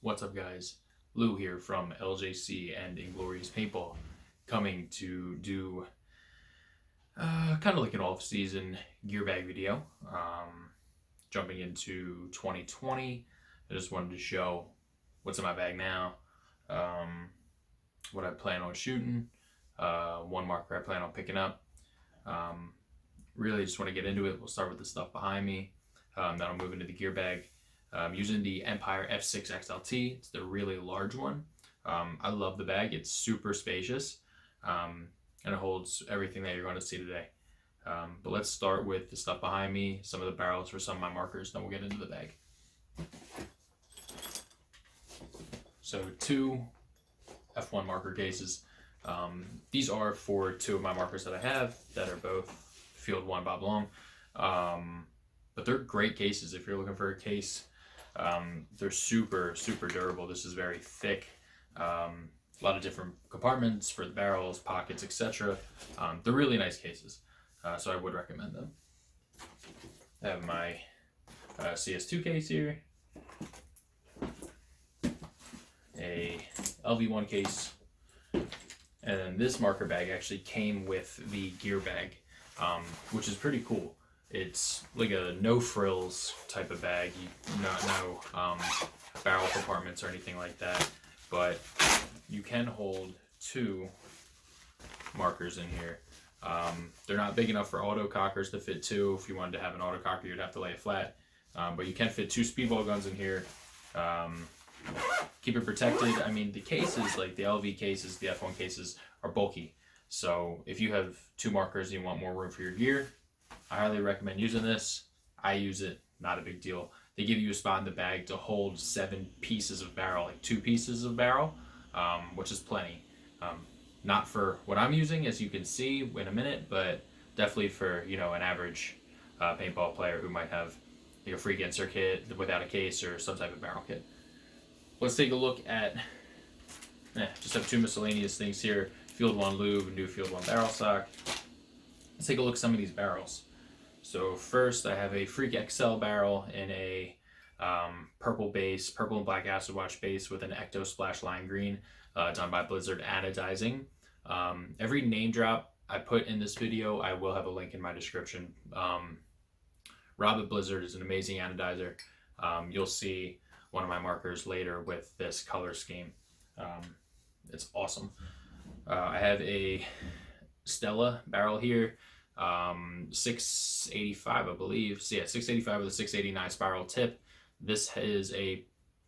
What's up, guys? Lou here from LJC and Inglorious Paintball, coming to do kind of like an off-season gear bag video. Jumping into 2020, I just wanted to show what's in my bag now, what I plan on shooting, one marker I plan on picking up. Really just want to get into it. We'll start with the stuff behind me, then I'll move into the gear bag. Using the Empire F6 XLT. It's the really large one. I love the bag. It's super spacious, and it holds everything that you're going to see today. But let's start with the stuff behind me, some of the barrels for some of my markers, then we'll get into the bag. So 2 F1 marker cases. These are for 2 of my markers that I have that are both Field 1 Bob Long. But they're great cases if you're looking for a case. They're super durable. This is very thick. A lot of different compartments for the barrels, pockets, etc. They're really nice cases, so I would recommend them. I have my CS2 case here, a LV1 case, and then this marker bag actually came with the gear bag, which is pretty cool. It's like a no frills type of bag, no barrel compartments or anything like that, but you can hold 2 markers in here. They're not big enough for auto cockers to fit 2. If you wanted to have an auto cocker, you'd have to lay it flat, but you can fit 2 speedball guns in here. Keep it protected. I mean, the cases, like the LV cases, the F1 cases, are bulky, so if you have 2 markers and you want more room for your gear, I highly recommend using this. I use it, not a big deal. They give you a spot in the bag to hold 7 pieces of barrel, like 2 pieces of barrel, which is plenty. Not for what I'm using, as you can see in a minute, but definitely for, an average paintball player who might have a freak insert kit without a case or some type of barrel kit. Let's take a look at, just have 2 miscellaneous things here. Field 1 lube, new Field 1 barrel stock. Let's take a look at some of these barrels. So first, I have a Freak XL barrel in a purple and black acid wash base with an Ecto Splash lime green, done by Blizzard Anodizing. Every name drop I put in this video, I will have a link in my description. Rob at Blizzard is an amazing anodizer. You'll see one of my markers later with this color scheme. It's awesome. I have a Stella barrel here, 685 I believe. So yeah, 685 with a 689 spiral tip. This is a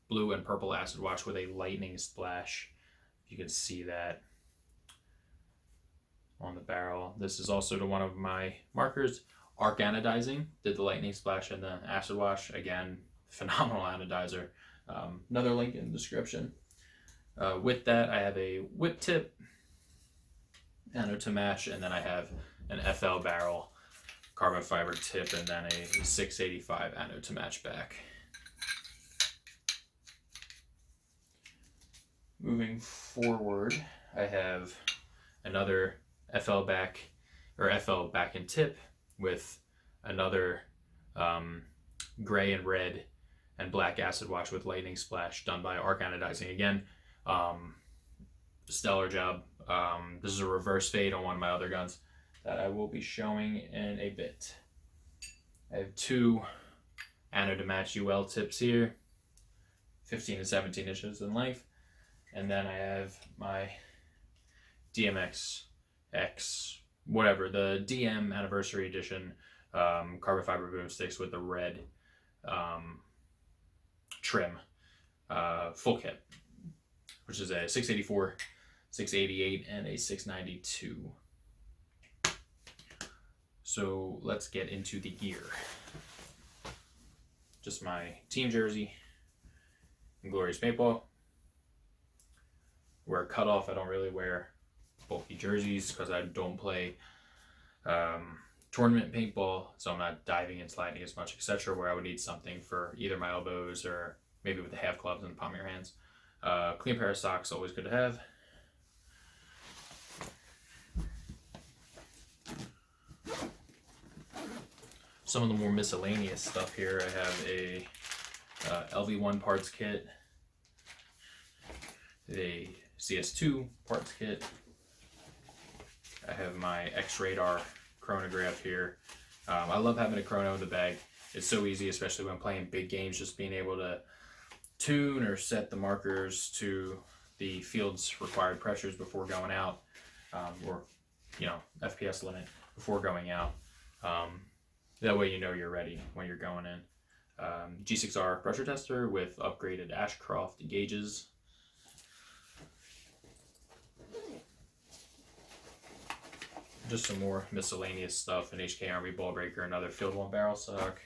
blue and purple acid wash with a lightning splash. You can see that on the barrel. This is also to one of my markers. Arc Anodizing did the lightning splash and the acid wash. Again, phenomenal anodizer. Another link in the description. With that, I have a whip tip anode to match, and then I have an FL barrel carbon fiber tip, and then a 685 anode to match back. Moving forward, I have another FL back and tip with another gray and red and black acid wash with lightning splash, done by Arc Anodizing again. Stellar job. This is a reverse fade on one of my other guns that I will be showing in a bit. I have 2 anode to match UL tips here, 15 and 17 inches in length, and then I have my DMX X, whatever, the DM Anniversary Edition carbon fiber boomsticks with the red trim, full kit, which is a 684, 688, and a 692. So let's get into the gear. Just my team jersey, Inglorious Paintball. Wear cutoff. I don't really wear bulky jerseys because I don't play tournament paintball, so I'm not diving and sliding as much, etc., where I would need something for either my elbows or maybe with the half clubs in the palm of your hands. Clean pair of socks, always good to have. Some of the more miscellaneous stuff here, I have a LV1 parts kit, the CS2 parts kit. I have my X-Radar chronograph here. I love having a chrono in the bag. It's so easy, especially when playing big games, just being able to tune or set the markers to the field's required pressures before going out, or FPS limit before going out. That way you know you're ready when you're going in. G6R pressure tester with upgraded Ashcroft gauges. Just some more miscellaneous stuff, an HK Army ball breaker, another Field 1 barrel sock.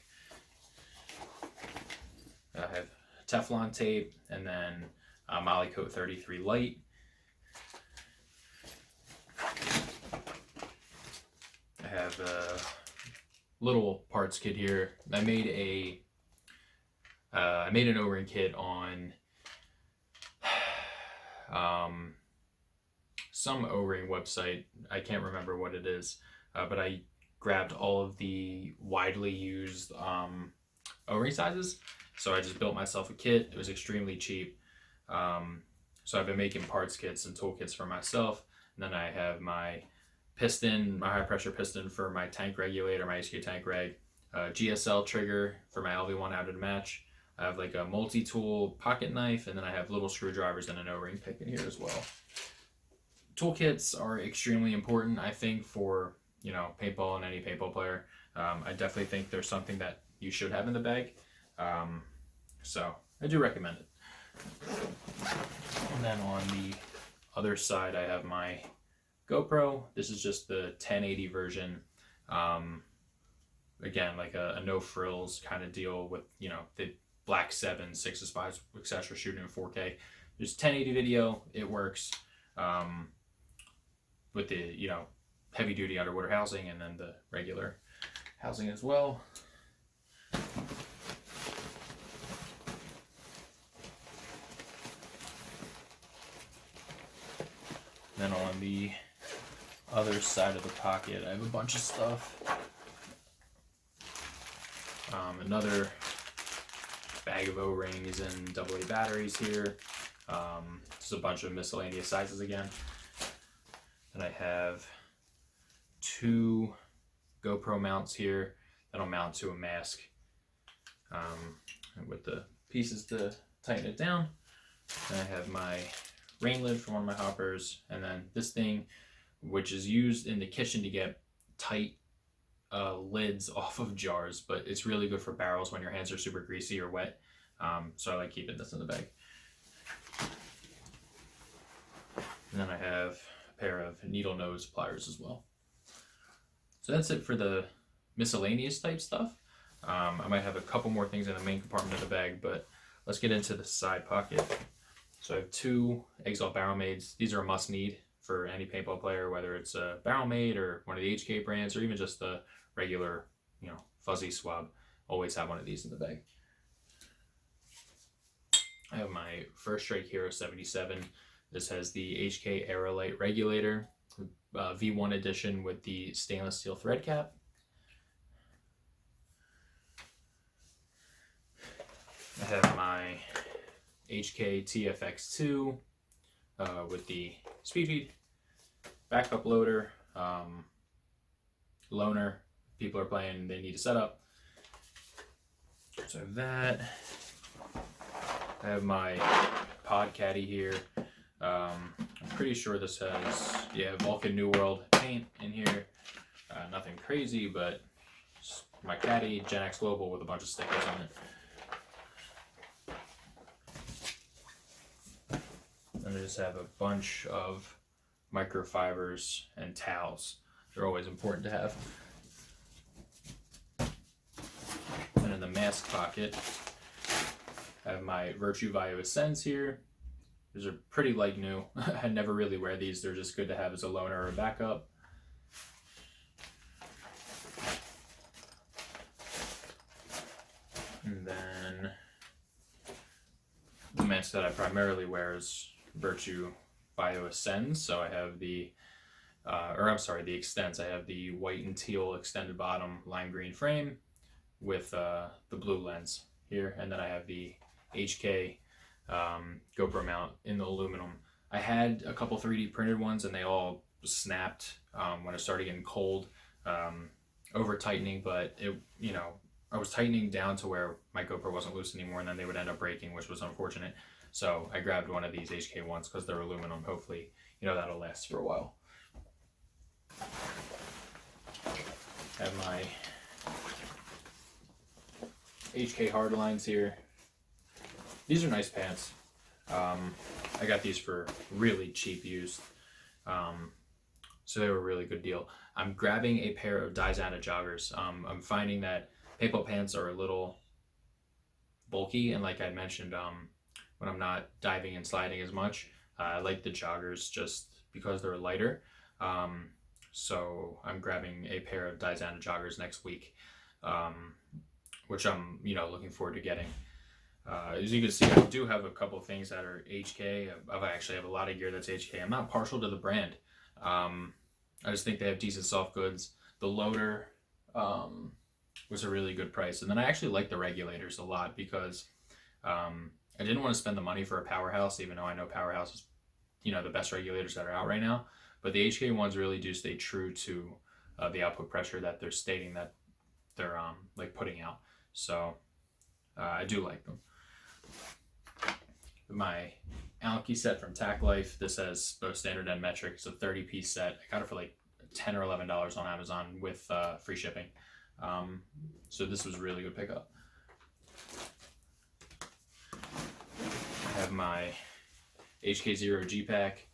I have Teflon tape, and then Molykote 33 light. I have a little parts kit here. I made an O-ring kit on some O-ring website. I can't remember what it is, but I grabbed all of the widely used O-ring sizes. So I just built myself a kit. It was extremely cheap. So I've been making parts kits and tool kits for myself. And then I have my piston, my high pressure piston for my tank regulator, my HK tank reg, GSL trigger for my LV1 out of the match. I have like a multi-tool pocket knife, and then I have little screwdrivers and an O-ring pick in here as well. Toolkits are extremely important, I think, for paintball and any paintball player. I definitely think there's something that you should have in the bag. So I do recommend it. And then on the other side, I have my GoPro. This is just the 1080 version. Again, like a no frills kind of deal with, the Black 7, 6 5, etc. shooting in 4K. Just 1080 video, it works. With the, heavy duty underwater housing and then the regular housing as well. Then on the other side of the pocket, I have a bunch of stuff. Another bag of O-rings and AA batteries here. Just a bunch of miscellaneous sizes again. And I have 2 GoPro mounts here that'll mount to a mask. And with the pieces to tighten it down. And I have my rain lid for one of my hoppers, and then this thing, which is used in the kitchen to get tight lids off of jars, but it's really good for barrels when your hands are super greasy or wet. So I like keeping this in the bag. And then I have a pair of needle nose pliers as well. So that's it for the miscellaneous type stuff. I might have a couple more things in the main compartment of the bag, but let's get into the side pocket. So I have 2 Exalt barrel maids. These are a must need for any paintball player, whether it's a barrel maid or one of the HK brands, or even just a regular, fuzzy swab. Always have one of these in the bag. I have my First Strike Hero 77. This has the HK Aerolite regulator, V1 edition with the stainless steel thread cap. I have my HK TFX2 with the speed feed, backup loader, loaner. People are playing, they need a setup. So I have that. I have my pod caddy here. I'm pretty sure this has, Vulcan New World paint in here. Nothing crazy, but my caddy, Gen X Global, with a bunch of stickers on it. And I just have a bunch of microfibers and towels. They're always important to have. And in the mask pocket, I have my Virtue Vio Ascends here. These are pretty like new. I never really wear these. They're just good to have as a loaner or a backup. And then the mask that I primarily wear is Virtue Vio Ascends. So I have the the Extends. I have the white and teal extended bottom lime green frame with the blue lens here, and then I have the HK GoPro mount in the aluminum. I had a couple 3D printed ones and they all snapped when it started getting cold, over tightening, but it, you know, I was tightening down to where my GoPro wasn't loose anymore, and then they would end up breaking, which was unfortunate. So I grabbed one of these HK ones because they're aluminum. Hopefully, you know, that'll last for a while. I have my HK hardlines here. These are nice pants. I got these for really cheap used. So they were a really good deal. I'm grabbing a pair of Dyzana joggers. I'm finding that paintball pants are a little bulky, and like I mentioned, when I'm not diving and sliding as much, I like the joggers just because they're lighter. So I'm grabbing a pair of Dyzana joggers next week, which I'm, you know, looking forward to getting. As you can see, I do have a couple of things that are HK. I actually have a lot of gear that's HK. I'm not partial to the brand. I just think they have decent soft goods. The loader was a really good price. And then I actually like the regulators a lot because I didn't want to spend the money for a Powerhouse, even though I know Powerhouse is, you know, the best regulators that are out right now. But the HK ones really do stay true to the output pressure that they're stating that they're like putting out. So I do like them. My Allen key set from Tack Life. This has both standard and metric. It's a 30-piece set. I got it for like $10 or $11 on Amazon with free shipping. So this was a really good pickup. I have my HK0 G pack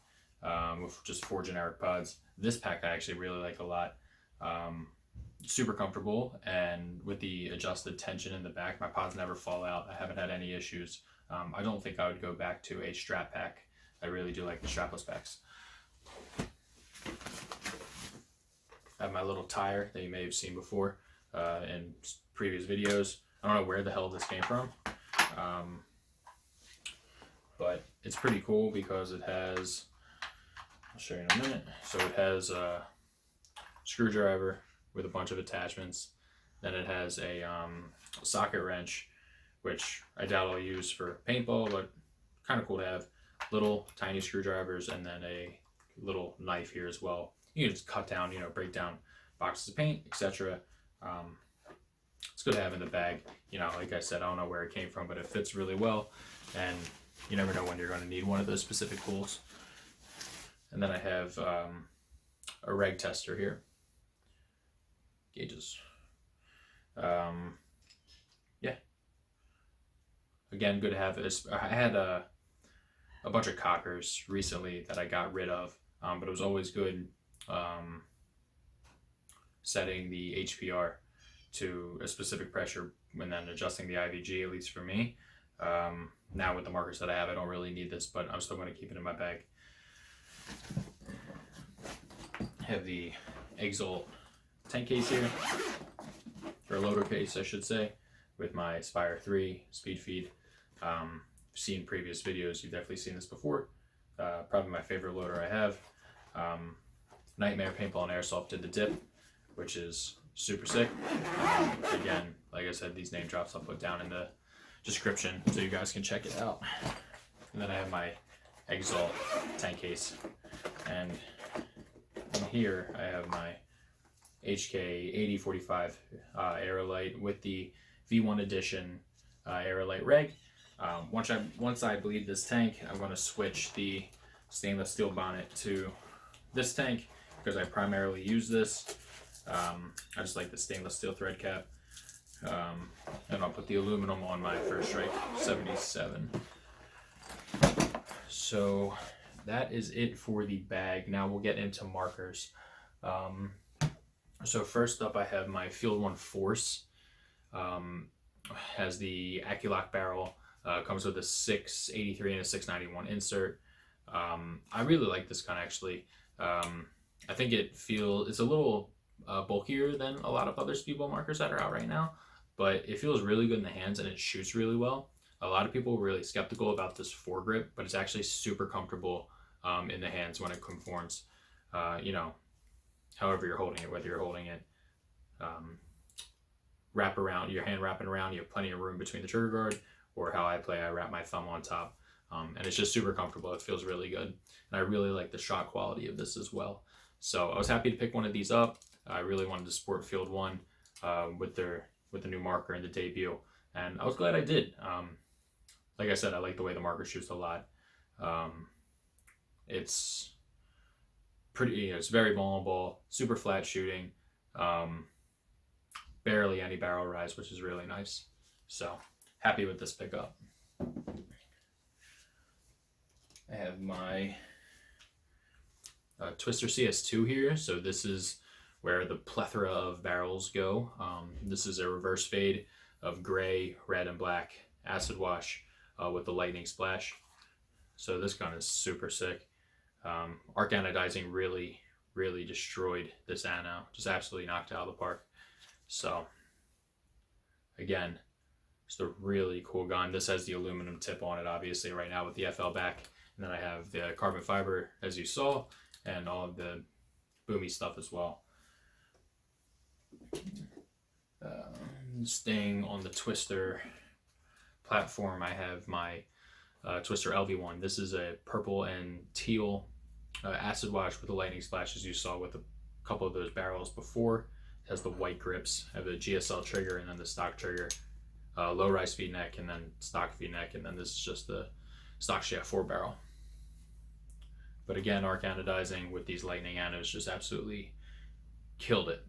with just 4 generic pods. This pack I actually really like a lot. Super comfortable, and with the adjusted tension in the back, my pods never fall out. I haven't had any issues. I don't think I would go back to a strap pack. I really do like the strapless packs. I have my little tire that you may have seen before in previous videos. I don't know where the hell this came from, but it's pretty cool because it has, I'll show you in a minute. So it has a screwdriver with a bunch of attachments. Then it has a socket wrench, which I doubt I'll use for paintball, but kind of cool to have. Little tiny screwdrivers, and then a little knife here as well. You can just cut down, you know, break down boxes of paint, etc. It's good to have in the bag. You know, like I said, I don't know where it came from, but it fits really well, and you never know when you're going to need one of those specific tools. And then I have a reg tester here. Gauges. Yeah. Again, good to have this. I had a bunch of cockers recently that I got rid of, but it was always good setting the HPR to a specific pressure and then adjusting the IVG, at least for me. Now with the markers that I have, I don't really need this, but I'm still going to keep it in my bag. I have the Exalt tank case here, or loader case I should say, with my Spire 3 speed feed. Seen previous videos, you've definitely seen this before. Probably my favorite loader I have. Nightmare Paintball and Airsoft did the dip, which is super sick. Again, like I said, these name drops I'll put down in the description so you guys can check it out. And then I have my Exalt tank case, and in here I have my HK 8045 Aerolite with the V1 edition Aerolite reg. Once I bleed this tank, I'm going to switch the stainless steel bonnet to this tank because I primarily use this. I just like the stainless steel thread cap. And I'll put the aluminum on my First Strike 77. So that is it for the bag. Now we'll get into markers. So first up, I have my Field 1 Force. Has the AccuLock barrel. Comes with a 683 and a 691 insert. I really like this gun actually. I think it's a little bulkier than a lot of other speedball markers that are out right now, but it feels really good in the hands and it shoots really well. A lot of people were really skeptical about this foregrip, but it's actually super comfortable in the hands when it conforms. You know, however you're holding it, whether you're holding it wrap around, your hand wrapping around, you have plenty of room between the trigger guard, or how I play, I wrap my thumb on top. And it's just super comfortable. It feels really good. And I really like the shot quality of this as well. So I was happy to pick one of these up. I really wanted to support Field 1 with the new marker and the debut. And I was glad I did. Like I said, I like the way the marker shoots a lot. It's pretty, it's very vulnerable, super flat shooting, barely any barrel rise, which is really nice. So happy with this pickup. I have my Twister CS2 here. So this is where the plethora of barrels go. This is a reverse fade of gray, red, and black acid wash with the lightning splash. So this gun is super sick. Arc anodizing really destroyed this ano. Just absolutely knocked it out of the park. So again, just a really cool gun. This has the aluminum tip on it, obviously, right now with the FL back. And then I have the carbon fiber, as you saw, and all of the boomy stuff as well. Staying on the Twister platform, I have my Twister LV1. This is a purple and teal acid wash with the lightning splash, as you saw with a couple of those barrels before. It has the white grips. I have a GSL trigger and then the stock trigger, low rise feed neck, and then stock feed neck, and then this is just the stock shaft 4 barrel. But again, arc anodizing with these lightning anodes just absolutely killed it.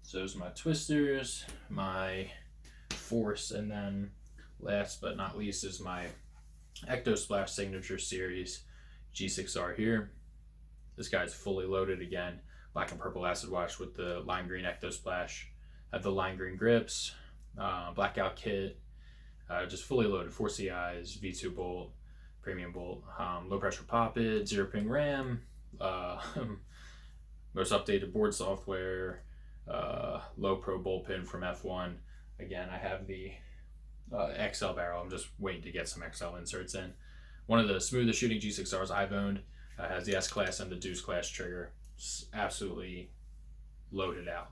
So those are my Twisters, my Force, and then last but not least is my Ecto Splash Signature Series G6R here. This guy's fully loaded again, black and purple acid wash with the lime green Ecto Splash. I have the lime green grips, blackout kit, just fully loaded, 4 CIs, V2 bolt, premium bolt, low pressure poppet, 0-ping RAM, most updated board software, low pro bullpen from F1. Again, I have the XL barrel. I'm just waiting to get some XL inserts in. One of the smoothest shooting G6Rs I've owned. Has the S-Class and the Deuce Class trigger. It's absolutely loaded out.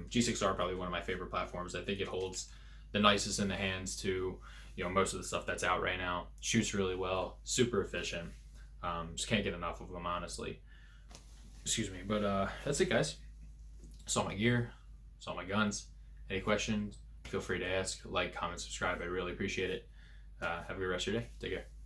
G6R probably one of my favorite platforms. I think it holds the nicest in the hands to most of the stuff that's out right now. Shoots really well, super efficient. Just can't get enough of them, honestly. Excuse me, but that's it, guys. Saw my gear, saw my guns. Any questions, feel free to ask, like, comment, subscribe. I really appreciate it. Have a good rest of your day. Take care.